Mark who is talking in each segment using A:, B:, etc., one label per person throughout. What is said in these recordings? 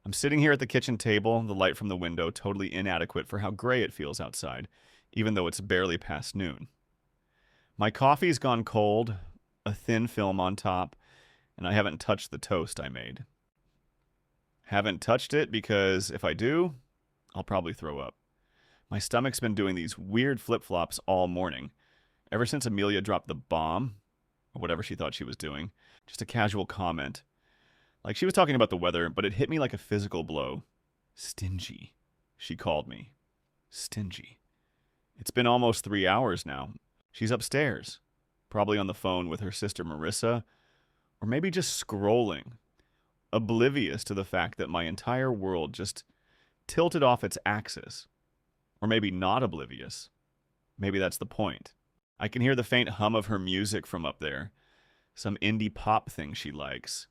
A: I'm sitting here at the kitchen table, the light from the window totally inadequate for how gray it feels outside, even though it's barely past noon. My coffee's gone cold, a thin film on top, and I haven't touched the toast I made. Haven't touched it because if I do, I'll probably throw up. My stomach's been doing these weird flip-flops all morning, ever since Amelia dropped the bomb, or whatever she thought she was doing. Just a casual comment. Like she was talking about the weather, but it hit me like a physical blow. Stingy, she called me. Stingy. It's been almost 3 hours now. She's upstairs, probably on the phone with her sister Marissa, or maybe just scrolling, oblivious to the fact that my entire world just tilted off its axis. Or maybe not oblivious. Maybe that's the point. I can hear the faint hum of her music from up there. Some indie pop thing she likes.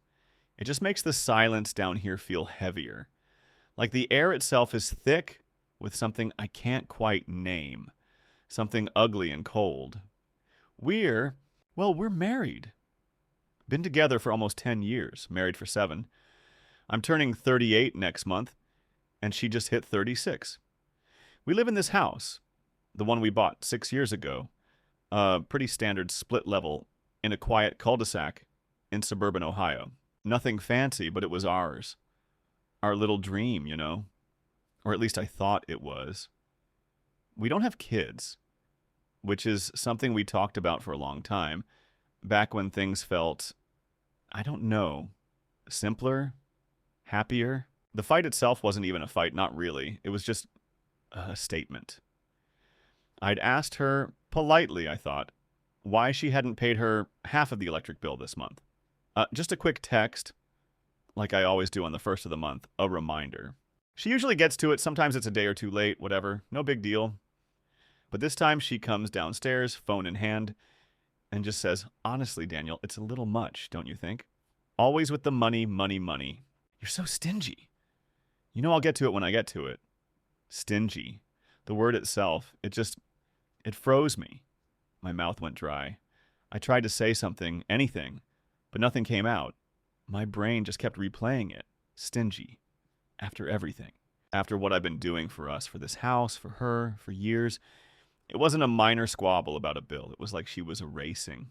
A: It just makes the silence down here feel heavier. Like the air itself is thick with something I can't quite name. Something ugly and cold. We're married. Been together for almost 10 years. Married for 7. I'm turning 38 next month, and she just hit 36. We live in this house, the one we bought 6 years ago, a pretty standard split level in a quiet cul-de-sac in suburban Ohio. Nothing fancy, but it was ours. Our little dream, you know? Or at least I thought it was. We don't have kids, which is something we talked about for a long time, back when things felt, I don't know, simpler, happier. The fight itself wasn't even a fight, not really. It was just a statement. I'd asked her, politely I thought, why she hadn't paid her half of the electric bill this month. Just a quick text, like I always do on the first of the month, a reminder. She usually gets to it, sometimes it's a day or two late, whatever, no big deal. But this time she comes downstairs, phone in hand, and just says, honestly, Daniel, it's a little much, don't you think? Always with the money, money, money. You're so stingy. You know I'll get to it when I get to it. Stingy. The word itself, it froze me. My mouth went dry. I tried to say something, anything, but nothing came out. My brain just kept replaying it. Stingy. After everything. After what I've been doing for us, for this house, for her, for years. It wasn't a minor squabble about a bill. It was like she was erasing.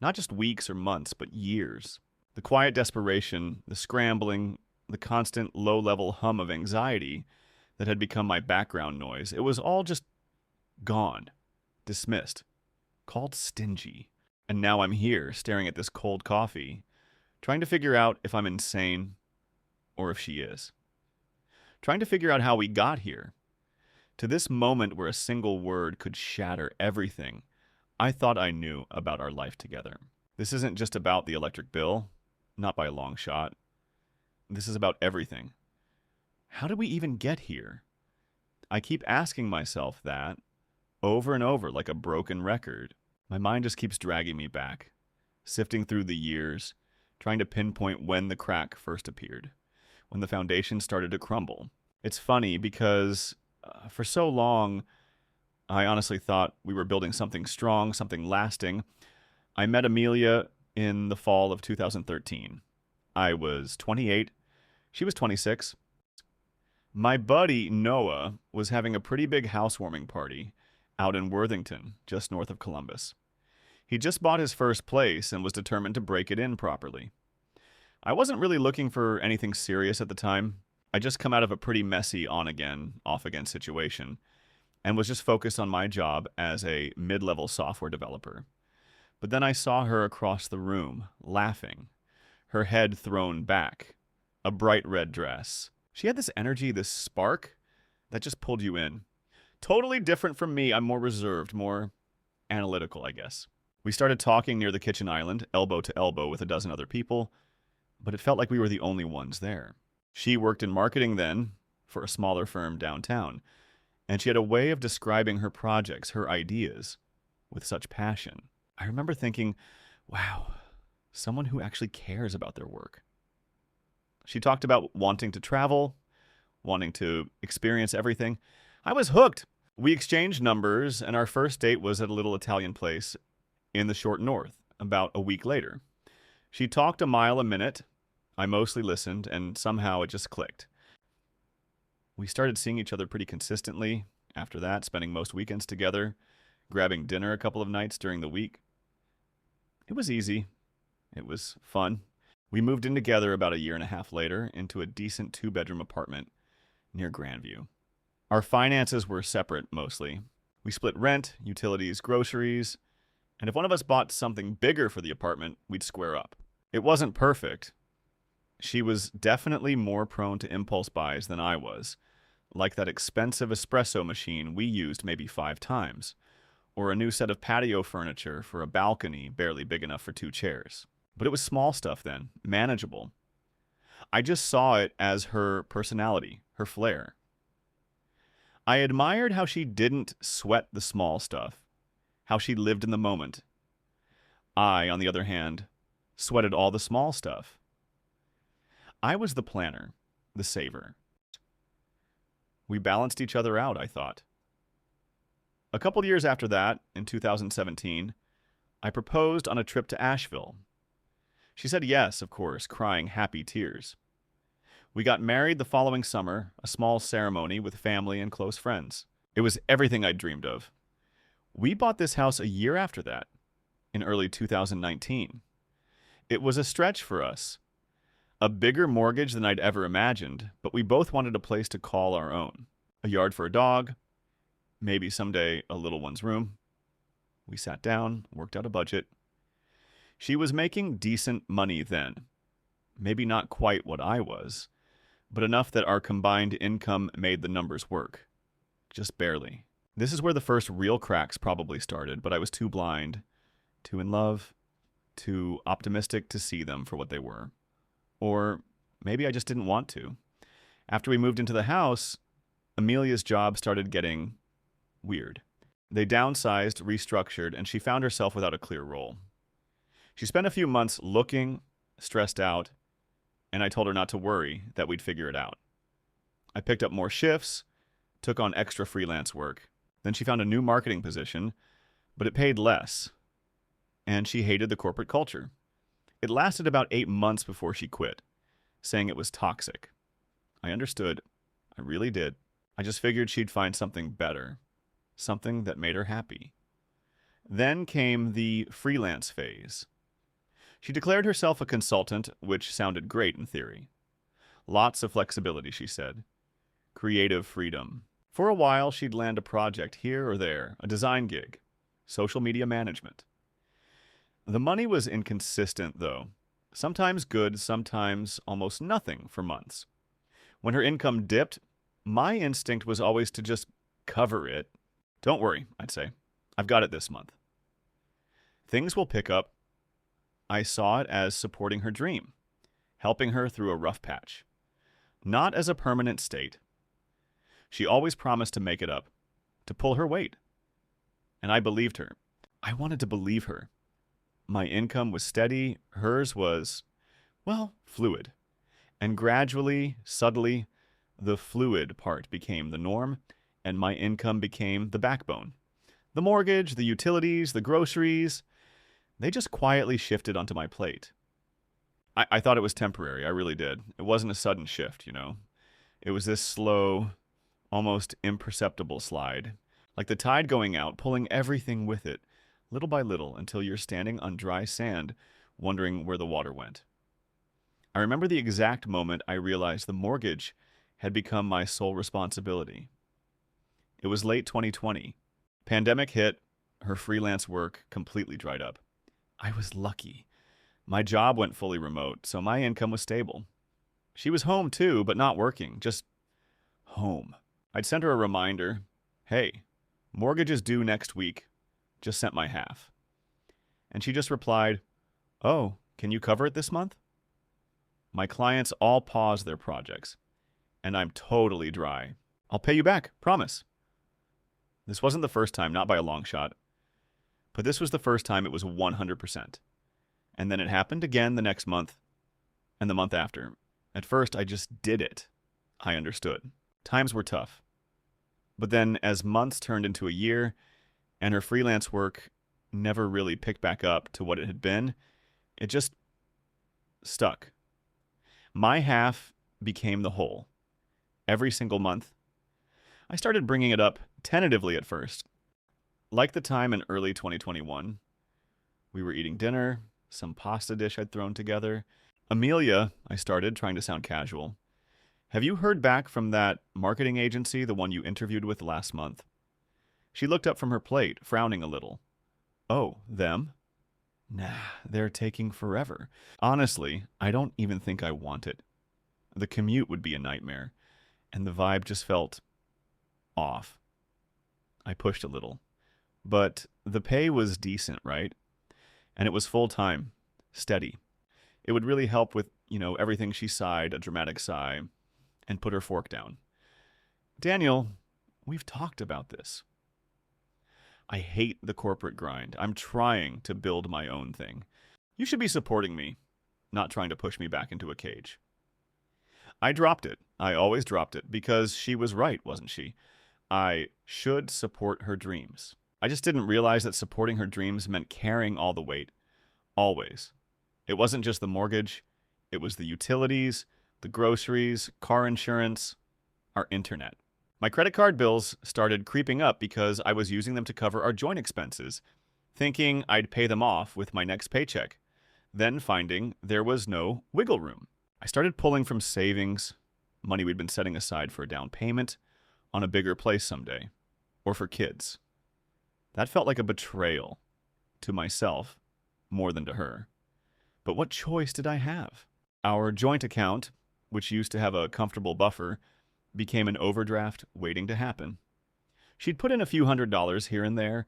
A: Not just weeks or months, but years. The quiet desperation, the scrambling, the constant low-level hum of anxiety that had become my background noise. It was all just gone. Dismissed. Called stingy. And now I'm here, staring at this cold coffee, trying to figure out if I'm insane or if she is. Trying to figure out how we got here. To this moment where a single word could shatter everything I thought I knew about our life together. This isn't just about the electric bill, not by a long shot. This is about everything. How did we even get here? I keep asking myself that over and over like a broken record. My mind just keeps dragging me back, sifting through the years, trying to pinpoint when the crack first appeared, when the foundation started to crumble. It's funny because for so long, I honestly thought we were building something strong, something lasting. I met Amelia in the fall of 2013. I was 28. She was 26. My buddy, Noah, was having a pretty big housewarming party out in Worthington, just north of Columbus. He just bought his first place and was determined to break it in properly. I wasn't really looking for anything serious at the time. I just come out of a pretty messy on-again, off-again situation and was just focused on my job as a mid-level software developer. But then I saw her across the room, laughing, her head thrown back, a bright red dress. She had this energy, this spark, that just pulled you in. Totally different from me. I'm more reserved, more analytical, I guess. We started talking near the kitchen island, elbow to elbow with a dozen other people, but it felt like we were the only ones there. She worked in marketing then for a smaller firm downtown, and she had a way of describing her projects, her ideas, with such passion. I remember thinking, wow, someone who actually cares about their work. She talked about wanting to travel, wanting to experience everything. I was hooked. We exchanged numbers, and our first date was at a little Italian place in the short north, about a week later. She talked a mile a minute. I mostly listened, and somehow it just clicked. We started seeing each other pretty consistently after that, spending most weekends together, grabbing dinner a couple of nights during the week. It was easy. It was fun. We moved in together about a year and a half later into a decent 2-bedroom apartment near Grandview. Our finances were separate mostly. We split rent, utilities, groceries, and if one of us bought something bigger for the apartment, we'd square up. It wasn't perfect. She was definitely more prone to impulse buys than I was, like that expensive espresso machine we used maybe 5 times, or a new set of patio furniture for a balcony barely big enough for 2 chairs. But it was small stuff then, manageable. I just saw it as her personality, her flair. I admired how she didn't sweat the small stuff, how she lived in the moment. I, on the other hand, sweated all the small stuff. I was the planner, the saver. We balanced each other out, I thought. A couple years after that, in 2017, I proposed on a trip to Asheville. She said yes, of course, crying happy tears. We got married the following summer, a small ceremony with family and close friends. It was everything I'd dreamed of. We bought this house a year after that, in early 2019. It was a stretch for us. A bigger mortgage than I'd ever imagined, but we both wanted a place to call our own. A yard for a dog, maybe someday a little one's room. We sat down, worked out a budget. She was making decent money then. Maybe not quite what I was, but enough that our combined income made the numbers work. Just barely. This is where the first real cracks probably started, but I was too blind, too in love, too optimistic to see them for what they were. Or maybe I just didn't want to. After we moved into the house, Amelia's job started getting weird. They downsized, restructured, and she found herself without a clear role. She spent a few months looking, stressed out, and I told her not to worry, that we'd figure it out. I picked up more shifts, took on extra freelance work. Then she found a new marketing position, but it paid less, and she hated the corporate culture. It lasted about 8 months before she quit, saying it was toxic. I understood. I really did. I just figured she'd find something better, something that made her happy. Then came the freelance phase. She declared herself a consultant, which sounded great in theory. Lots of flexibility, she said. Creative freedom. For a while, she'd land a project here or there, a design gig, social media management. The money was inconsistent, though. Sometimes good, sometimes almost nothing for months. When her income dipped, my instinct was always to just cover it. Don't worry, I'd say. I've got it this month. Things will pick up. I saw it as supporting her dream, helping her through a rough patch. Not as a permanent state. She always promised to make it up, to pull her weight. And I believed her. I wanted to believe her. My income was steady. Hers was, well, fluid. And gradually, subtly, the fluid part became the norm, and my income became the backbone. The mortgage, the utilities, the groceries, they just quietly shifted onto my plate. I thought it was temporary. I really did. It wasn't a sudden shift, you know. It was this slow, almost imperceptible slide. Like the tide going out, pulling everything with it, little by little, until you're standing on dry sand, wondering where the water went. I remember the exact moment I realized the mortgage had become my sole responsibility. It was late 2020. Pandemic hit, her freelance work completely dried up. I was lucky. My job went fully remote, so my income was stable. She was home too, but not working, just home. I'd sent her a reminder, hey, mortgage is due next week. Just sent my half. And she just replied, oh, can you cover it this month? My clients all paused their projects, and I'm totally dry. I'll pay you back, promise. This wasn't the first time, not by a long shot. But this was the first time it was 100%. And then it happened again the next month, and the month after. At first, I just did it. I understood. Times were tough. But then, as months turned into a year, and her freelance work never really picked back up to what it had been, it just stuck. My half became the whole. every single month. I started bringing it up tentatively at first. Like the time in early 2021, we were eating dinner, some pasta dish I'd thrown together. Amelia, I started, trying to sound casual. Have you heard back from that marketing agency, the one you interviewed with last month? She looked up from her plate, frowning a little. Oh, them? Nah, they're taking forever. Honestly, I don't even think I want it. The commute would be a nightmare, and the vibe just felt off. I pushed a little. But the pay was decent, right? And it was full-time, steady. It would really help with, everything. She sighed, a dramatic sigh, and put her fork down. Daniel, we've talked about this. I hate the corporate grind. I'm trying to build my own thing. You should be supporting me, not trying to push me back into a cage. I dropped it. I always dropped it because she was right, wasn't she? I should support her dreams. I just didn't realize that supporting her dreams meant carrying all the weight. Always. It wasn't just the mortgage. It was the utilities, the groceries, car insurance, our internet. My credit card bills started creeping up because I was using them to cover our joint expenses, thinking I'd pay them off with my next paycheck, then finding there was no wiggle room. I started pulling from savings, money we'd been setting aside for a down payment on a bigger place someday, or for kids. That felt like a betrayal to myself more than to her. But what choice did I have? Our joint account, which used to have a comfortable buffer, became an overdraft waiting to happen. She'd put in a few $100s here and there,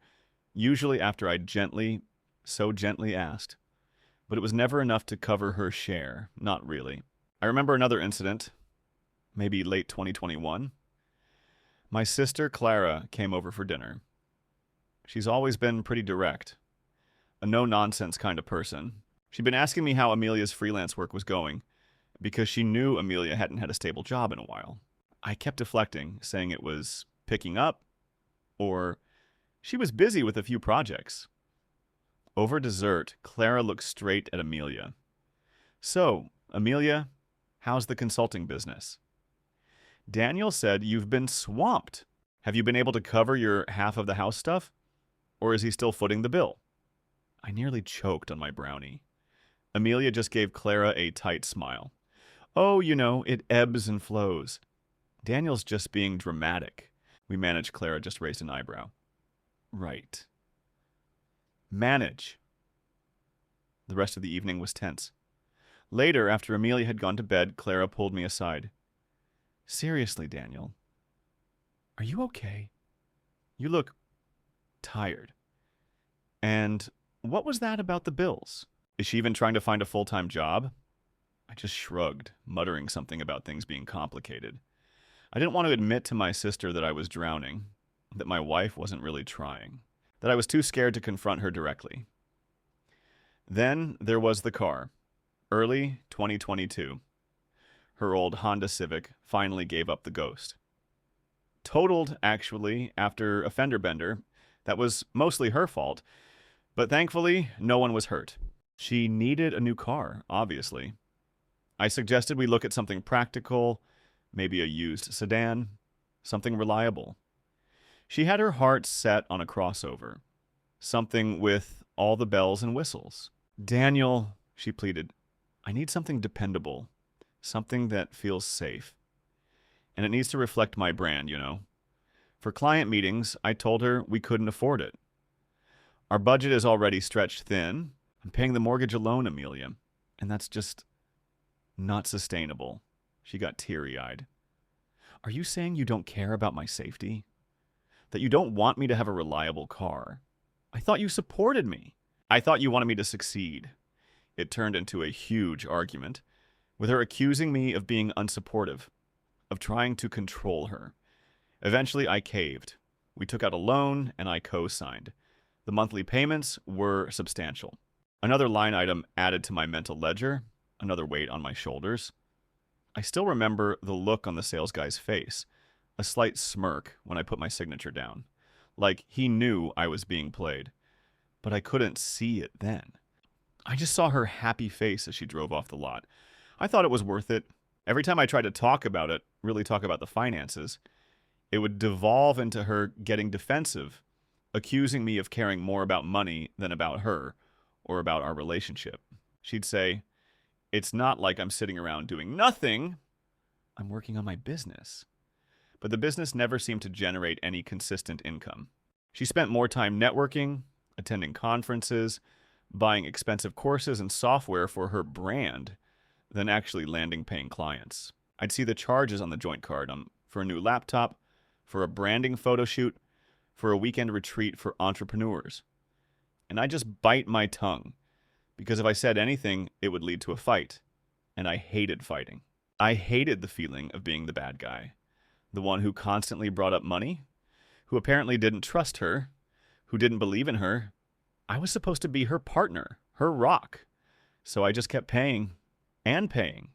A: usually after I'd so gently asked. But it was never enough to cover her share, not really. I remember another incident, maybe late 2021. My sister Clara came over for dinner. She's always been pretty direct, a no-nonsense kind of person. She'd been asking me how Amelia's freelance work was going, because she knew Amelia hadn't had a stable job in a while. I kept deflecting, saying it was picking up, or she was busy with a few projects. Over dessert, Clara looked straight at Amelia. So, Amelia, how's the consulting business? Daniel said you've been swamped. Have you been able to cover your half of the house stuff? Or is he still footing the bill? I nearly choked on my brownie. Amelia just gave Clara a tight smile. Oh, it ebbs and flows. Daniel's just being dramatic. We managed. Clara just raised an eyebrow. Right. Manage. The rest of the evening was tense. Later, after Amelia had gone to bed, Clara pulled me aside. Seriously, Daniel, are you okay? You look tired. And what was that about the bills? Is she even trying to find a full-time job? I just shrugged, muttering something about things being complicated. I didn't want to admit to my sister that I was drowning, that my wife wasn't really trying, that I was too scared to confront her directly. Then there was the car. Early 2022. Her old Honda Civic finally gave up the ghost. Totaled, actually, after a fender bender. That was mostly her fault, but thankfully, no one was hurt. She needed a new car, obviously. I suggested we look at something practical, maybe a used sedan, something reliable. She had her heart set on a crossover, something with all the bells and whistles. Daniel, she pleaded, I need something dependable, something that feels safe. And it needs to reflect my brand, For client meetings, I told her we couldn't afford it. Our budget is already stretched thin. I'm paying the mortgage alone, Amelia, and that's just not sustainable. She got teary-eyed. Are you saying you don't care about my safety? That you don't want me to have a reliable car? I thought you supported me. I thought you wanted me to succeed. It turned into a huge argument, with her accusing me of being unsupportive, of trying to control her. Eventually, I caved. We took out a loan, and I co-signed. The monthly payments were substantial. Another line item added to my mental ledger, another weight on my shoulders. I still remember the look on the sales guy's face, a slight smirk when I put my signature down, like he knew I was being played. But I couldn't see it then. I just saw her happy face as she drove off the lot. I thought it was worth it. Every time I tried to talk about it, really talk about the finances, it would devolve into her getting defensive, accusing me of caring more about money than about her or about our relationship. She'd say, "It's not like I'm sitting around doing nothing. I'm working on my business." But the business never seemed to generate any consistent income. She spent more time networking, attending conferences, buying expensive courses and software for her brand than actually landing paying clients. I'd see the charges on the joint card for a new laptop, for a branding photo shoot, for a weekend retreat for entrepreneurs. And I just bite my tongue, because if I said anything, it would lead to a fight. And I hated fighting. I hated the feeling of being the bad guy, the one who constantly brought up money, who apparently didn't trust her, who didn't believe in her. I was supposed to be her partner, her rock. So I just kept paying and paying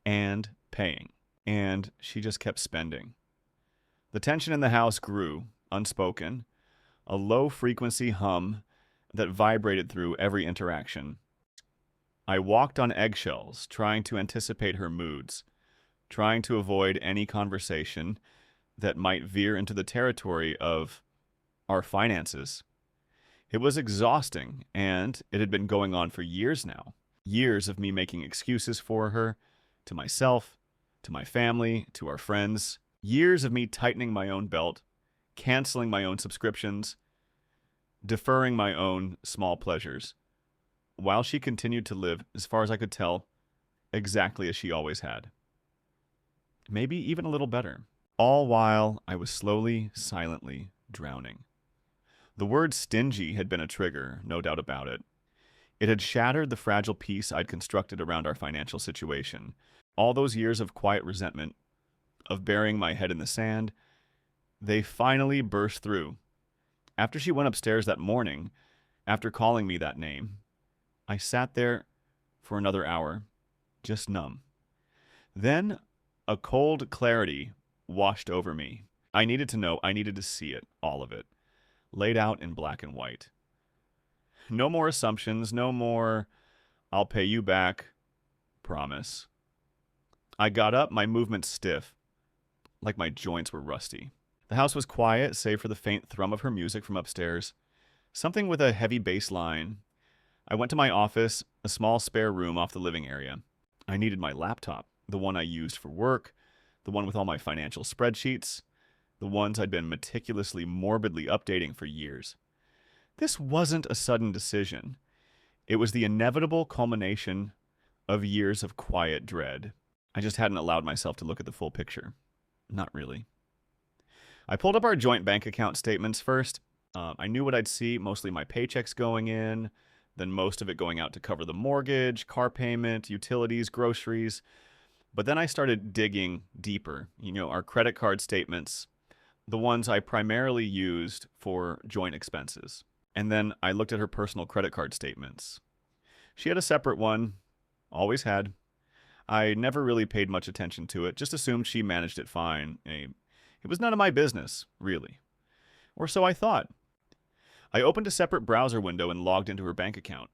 A: and paying. And she just kept spending. The tension in the house grew, unspoken, a low-frequency hum that vibrated through every interaction. I walked on eggshells, trying to anticipate her moods, trying to avoid any conversation that might veer into the territory of our finances. It was exhausting, and it had been going on for years now. Years of me making excuses for her, to myself, to my family, to our friends. Years of me tightening my own belt, canceling my own subscriptions, deferring my own small pleasures, while she continued to live, as far as I could tell, exactly as she always had. Maybe even a little better. All while I was slowly, silently drowning. The word stingy had been a trigger, no doubt about it. It had shattered the fragile peace I'd constructed around our financial situation. All those years of quiet resentment, of burying my head in the sand, they finally burst through. After she went upstairs that morning, after calling me that name, I sat there for another hour, just numb. Then a cold clarity washed over me. I needed to know, I needed to see it, all of it, laid out in black and white. No more assumptions, no more, "I'll pay you back," promise. I got up, my movements stiff, like my joints were rusty. The house was quiet, save for the faint thrum of her music from upstairs, something with a heavy bass line. I went to my office, a small spare room off the living area. I needed my laptop, the one I used for work, the one with all my financial spreadsheets, the ones I'd been meticulously, morbidly updating for years. This wasn't a sudden decision. It was the inevitable culmination of years of quiet dread. I just hadn't allowed myself to look at the full picture. Not really. I pulled up our joint bank account statements first. I knew what I'd see, mostly my paychecks going in, then most of it going out to cover the mortgage, car payment, utilities, groceries. But then I started digging deeper. Our credit card statements, the ones I primarily used for joint expenses. And then I looked at her personal credit card statements. She had a separate one, always had. I never really paid much attention to it, just assumed she managed it fine. It was none of my business, really. Or so I thought. I opened a separate browser window and logged into her bank account.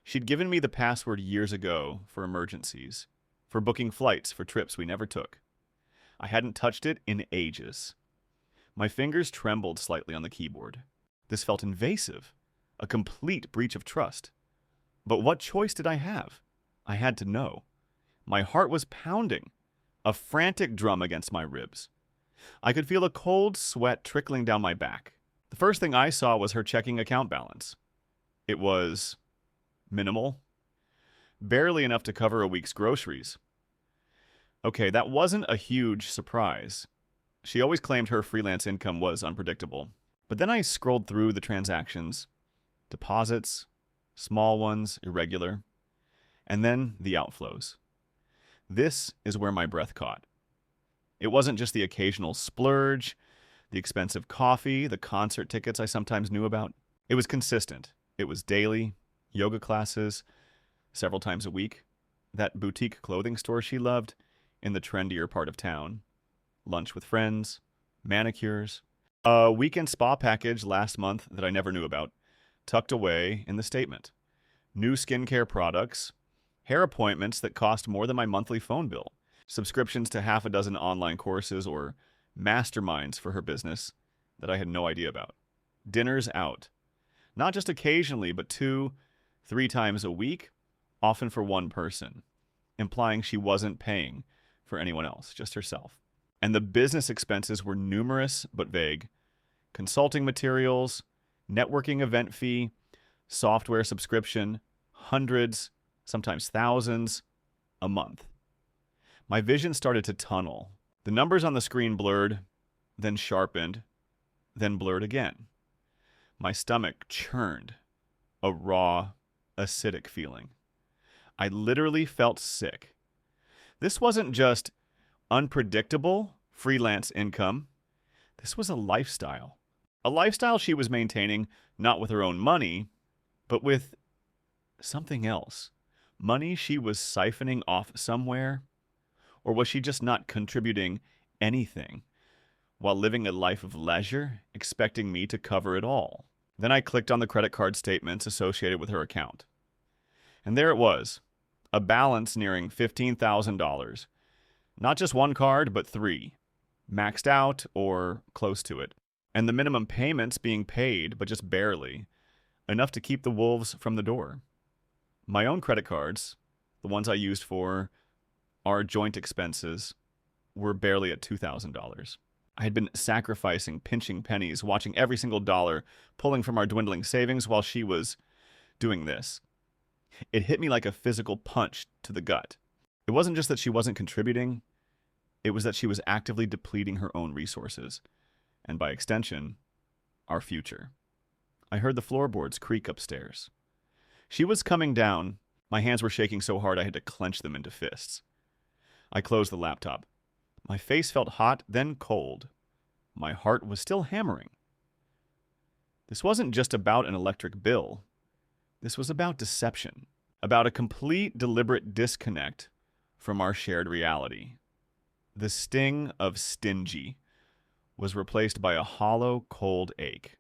A: She'd given me the password years ago for emergencies, for booking flights for trips we never took. I hadn't touched it in ages. My fingers trembled slightly on the keyboard. This felt invasive, a complete breach of trust. But what choice did I have? I had to know. My heart was pounding, a frantic drum against my ribs. I could feel a cold sweat trickling down my back. The first thing I saw was her checking account balance. It was minimal, barely enough to cover a week's groceries. Okay, that wasn't a huge surprise. She always claimed her freelance income was unpredictable. But then I scrolled through the transactions, deposits, small ones, irregular, and then the outflows. This is where my breath caught. It wasn't just the occasional splurge, the expensive coffee, the concert tickets I sometimes knew about. It was consistent. It was daily, yoga classes, several times a week, that boutique clothing store she loved in the trendier part of town, lunch with friends, manicures, a weekend spa package last month that I never knew about, tucked away in the statement, new skincare products, hair appointments that cost more than my monthly phone bill. subscriptions to half a dozen online courses or masterminds for her business that I had no idea about. Dinners out. Not just occasionally, but 2, 3 times a week, often for one person, implying she wasn't paying for anyone else, just herself. And the business expenses were numerous but vague. Consulting materials, networking event fee, software subscription, hundreds, sometimes thousands, a month. My vision started to tunnel. The numbers on the screen blurred, then sharpened, then blurred again. My stomach churned, a raw, acidic feeling. I literally felt sick. This wasn't just unpredictable freelance income. This was a lifestyle. A lifestyle she was maintaining not with her own money, but with something else. Money she was siphoning off somewhere? Or was she just not contributing anything while living a life of leisure, expecting me to cover it all? Then I clicked on the credit card statements associated with her account. And there it was, a balance nearing $15,000. Not just one card, but 3. Maxed out or close to it. And the minimum payments being paid, but just barely. Enough to keep the wolves from the door. My own credit cards, the ones I used for our joint expenses, were barely at $2,000. I had been sacrificing, pinching pennies, watching every single dollar, pulling from our dwindling savings while she was doing this. It hit me like a physical punch to the gut. It wasn't just that she wasn't contributing, it was that she was actively depleting her own resources, and by extension, our future. I heard the floorboards creak upstairs. She was coming down. My hands were shaking so hard I had to clench them into fists. I closed the laptop. My face felt hot, then cold. My heart was still hammering. This wasn't just about an electric bill. This was about deception, about a complete, deliberate disconnect from our shared reality. The sting of stingy was replaced by a hollow, cold ache.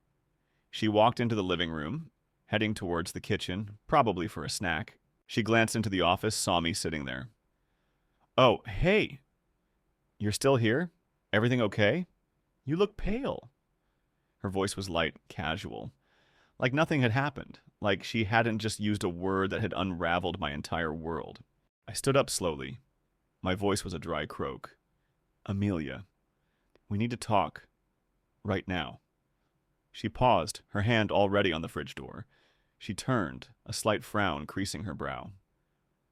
A: She walked into the living room, heading towards the kitchen, probably for a snack. She glanced into the office, saw me sitting there. "Oh, hey! You're still here? Everything okay? You look pale." Her voice was light, casual. Like nothing had happened. Like she hadn't just used a word that had unraveled my entire world. I stood up slowly. My voice was a dry croak. "Amelia, we need to talk. Right now." She paused, her hand already on the fridge door. She turned, a slight frown creasing her brow.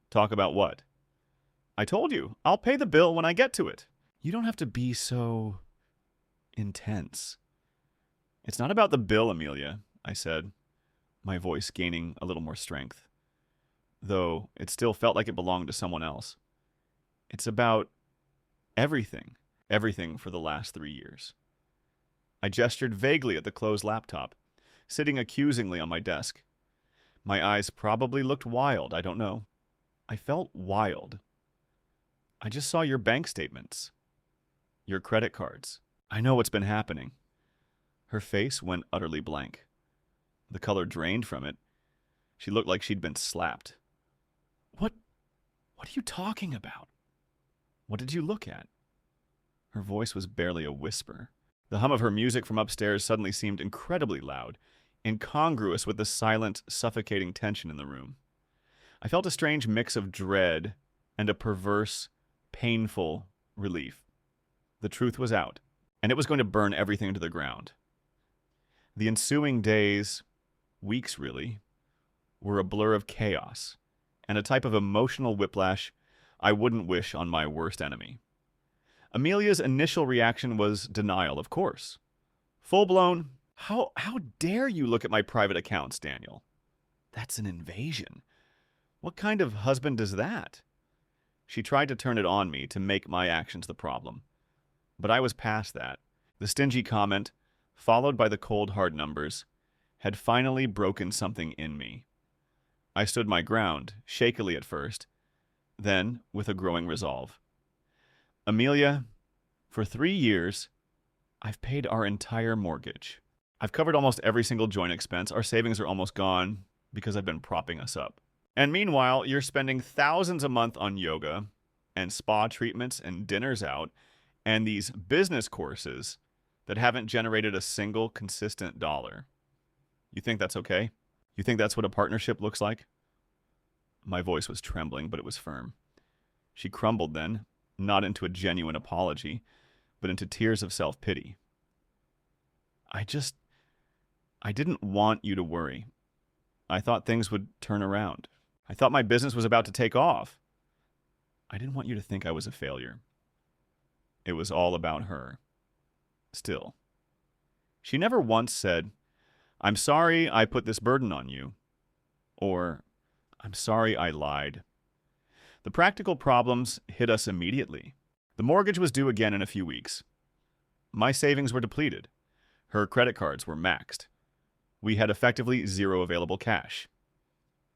A: "Talk about what?" "I told you, I'll pay the bill when I get to it." "You don't have to be so intense." "It's not about the bill, Amelia," I said, my voice gaining a little more strength, though it still felt like it belonged to someone else. "It's about everything. Everything for the last 3 years." I gestured vaguely at the closed laptop, sitting accusingly on my desk. My eyes probably looked wild, I don't know. I felt wild. "I just saw your bank statements. Your credit cards. I know what's been happening." Her face went utterly blank. The color drained from it. She looked like she'd been slapped. What are you talking about?" "What did you look at?" Her voice was barely a whisper. The hum of her music from upstairs suddenly seemed incredibly loud, incongruous with the silent, suffocating tension in the room. I felt a strange mix of dread and a perverse, painful relief. The truth was out, and it was going to burn everything to the ground. The ensuing days, weeks really, were a blur of chaos and a type of emotional whiplash I wouldn't wish on my worst enemy. Amelia's initial reaction was denial, of course. Full-blown, how dare you look at my private accounts, Daniel? That's an invasion. What kind of husband does that? She tried to turn it on me to make my actions the problem. But I was past that. The stingy comment, followed by the cold hard numbers, had finally broken something in me. I stood my ground, shakily at first, then with a growing resolve. "Amelia, for 3 years, I've paid our entire mortgage. I've covered almost every single joint expense. Our savings are almost gone because I've been propping us up. And meanwhile, you're spending thousands a month on yoga and spa treatments and dinners out and these business courses that haven't generated a single consistent dollar. You think that's okay? You think that's what a partnership looks like? My voice was trembling, but it was firm. She crumbled then, not into a genuine apology, but into tears of self-pity. I didn't want you to worry. I thought things would turn around. I thought my business was about to take off. I didn't want you to think I was a failure. It was all about her. Still. She never once said, "I'm sorry I put this burden on you," or "I'm sorry I lied." The practical problems hit us immediately. The mortgage was due again in a few weeks. My savings were depleted. Her credit cards were maxed. We had effectively zero available cash.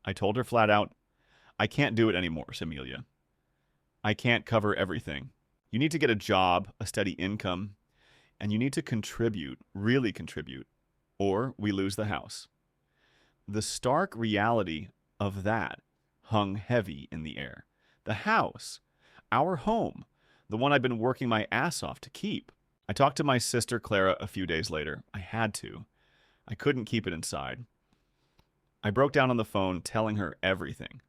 A: I told her flat out, "I can't do it anymore, Amelia. I can't cover everything. You need to get a job, a steady income, and you need to contribute, really contribute, or we lose the house." The stark reality of that hung heavy in the air. The house, our home, the one I'd been working my ass off to keep. I talked to my sister Clara a few days later. I had to. I couldn't keep it inside. I broke down on the phone telling her everything.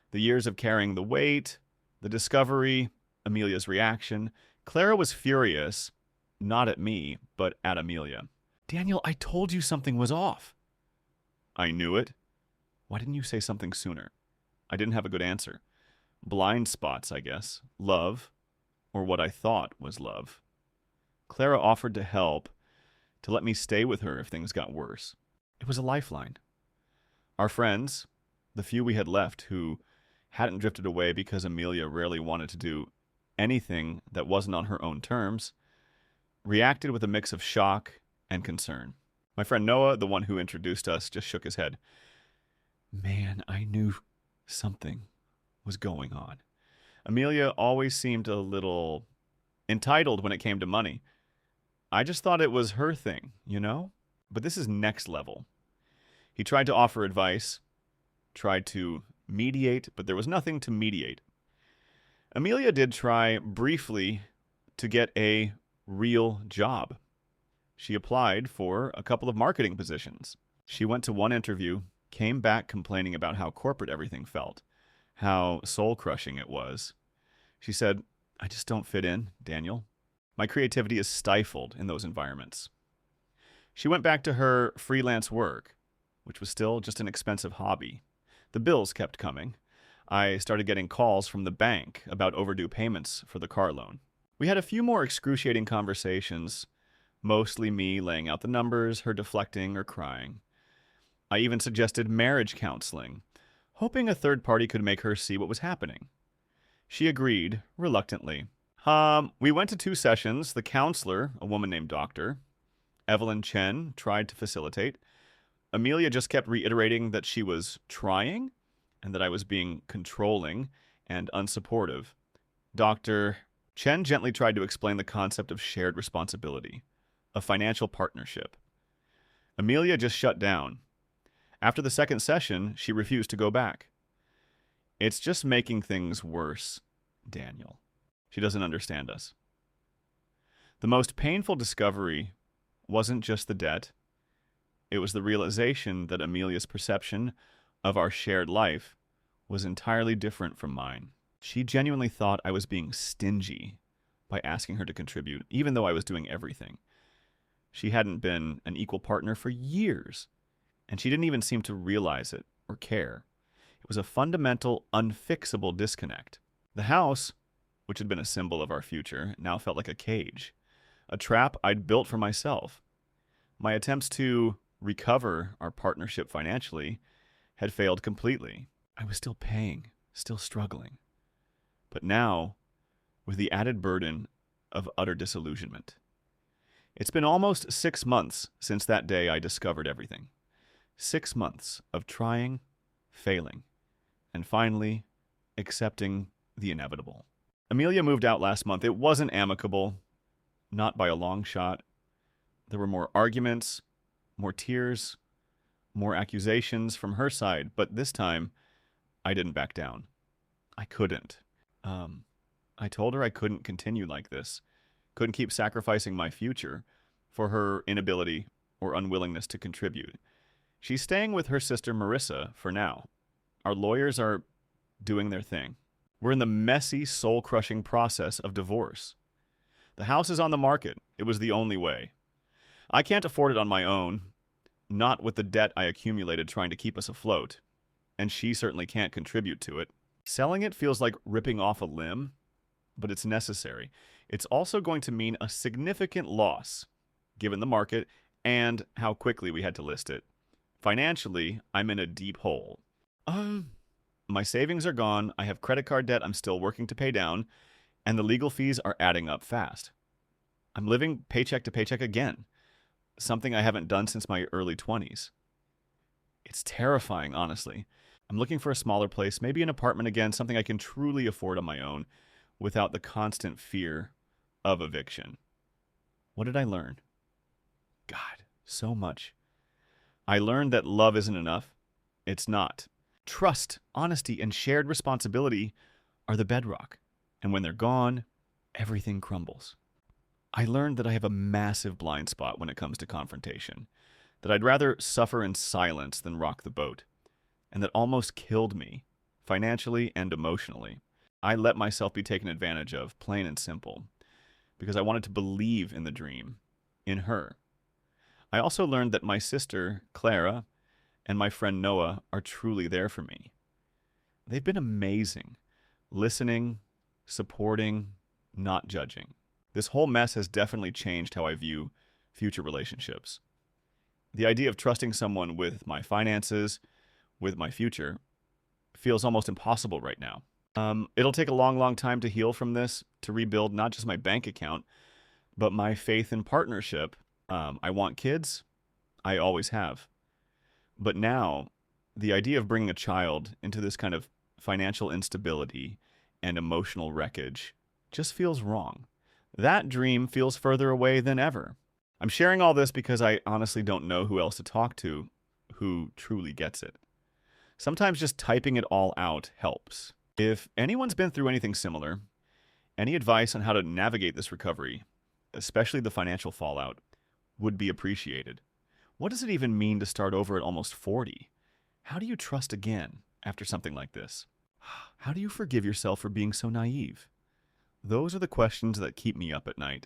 A: The years of carrying the weight, the discovery, Amelia's reaction. Clara was furious, not at me, but at Amelia. "Daniel, I told you something was off." "I knew it. Why didn't you say something sooner?" I didn't have a good answer. Blind spots, I guess. Love, or what I thought was love. Clara offered to help, to let me stay with her if things got worse. It was a lifeline. Our friends, the few we had left who hadn't drifted away because Amelia rarely wanted to do anything that wasn't on her own terms, reacted with a mix of shock and concern. My friend Noah, the one who introduced us, just shook his head. "Man, I knew something was going on." Amelia always seemed a little entitled when it came to money. I just thought it was her thing, you know? But this is next level. He tried to offer advice, tried to mediate, but there was nothing to mediate. Amelia did try briefly to get a real job. She applied for a couple of marketing positions. She went to one interview, came back complaining about how corporate everything felt, how soul-crushing it was. She said, "I just don't fit in, Daniel. My creativity is stifled in those environments." She went back to her freelance work, which was still just an expensive hobby. The bills kept coming. I started getting calls from the bank about overdue payments for the car loan. We had a few more excruciating conversations, mostly me laying out the numbers, her deflecting or crying. I even suggested marriage counseling, hoping a third party could make her see what was happening. She agreed, reluctantly. We went to 2 sessions. The counselor, a woman named Dr. Evelyn Chen, tried to facilitate. Amelia just kept reiterating that she was trying and that I was being controlling and unsupportive. Dr. Chen gently tried to explain the concept of shared responsibility, a financial partnership. Amelia just shut down. After the second session, she refused to go back. "It's just making things worse, Daniel. She doesn't understand us." The most painful discovery wasn't just the debt. It was the realization that Amelia's perception of our shared life was entirely different from mine. She genuinely thought I was being stingy by asking her to contribute, even though I was doing everything. She hadn't been an equal partner for years, and she didn't even seem to realize it or care. It was a fundamental, unfixable disconnect. The house, which had been a symbol of our future, now felt like a cage, a trap I'd built for myself. My attempts to recover our partnership financially had failed completely. I was still paying, still struggling. But now, with the added burden of utter disillusionment. It's been almost 6 months since that day I discovered everything. 6 months of trying, failing, and finally accepting the inevitable. Amelia moved out last month. It wasn't amicable, not by a long shot. There were more arguments, more tears, more accusations from her side, but this time I didn't back down. I couldn't. I told her I couldn't continue like this, couldn't keep sacrificing my future for her inability or unwillingness to contribute. She's staying with her sister Marissa for now. Our lawyers are doing their thing. We're in the messy, soul-crushing process of divorce. The house is on the market. It was the only way. I can't afford it on my own, not with the debt I accumulated trying to keep us afloat, and she certainly can't contribute to it. Selling it feels like ripping off a limb, but it's necessary. It's also going to mean a significant loss, given the market and how quickly we had to list it. Financially, I'm in a deep hole. My savings are gone, I have credit card debt I'm still working to pay down, and the legal fees are adding up fast. I'm living paycheck to paycheck again, something I haven't done since my early 20s. It's terrifying, honestly. I'm looking for a smaller place, maybe an apartment again, something I can truly afford on my own without the constant fear of eviction. What did I learn? God, so much. I learned that love isn't enough. It's not. Trust, honesty, and shared responsibility are the bedrock. And when they're gone, everything crumbles. I learned that I have a massive blind spot when it comes to confrontation, that I'd rather suffer in silence than rock the boat, and that almost killed me, financially and emotionally. I let myself be taken advantage of, plain and simple, because I wanted to believe in the dream, in her. I also learned that my sister, Clara, and my friend Noah are truly there for me. They've been amazing, listening, supporting, not judging. This whole mess has definitely changed how I view future relationships. The idea of trusting someone with my finances, with my future, feels almost impossible right now. It'll take a long, long time to heal from this, to rebuild not just my bank account, but my faith in partnership. I want kids. I always have. But now, the idea of bringing a child into this kind of financial instability and emotional wreckage just feels wrong. That dream feels further away than ever. I'm sharing all this because I honestly don't know who else to talk to who truly gets it. Sometimes just typing it all out helps. If anyone's been through anything similar, any advice on how to navigate this recovery, especially the financial fallout, would be appreciated. What does it even mean to start over at almost 40? How do you trust again after something like this? How do you forgive yourself for being so naive? Those are the questions that keep me up at night.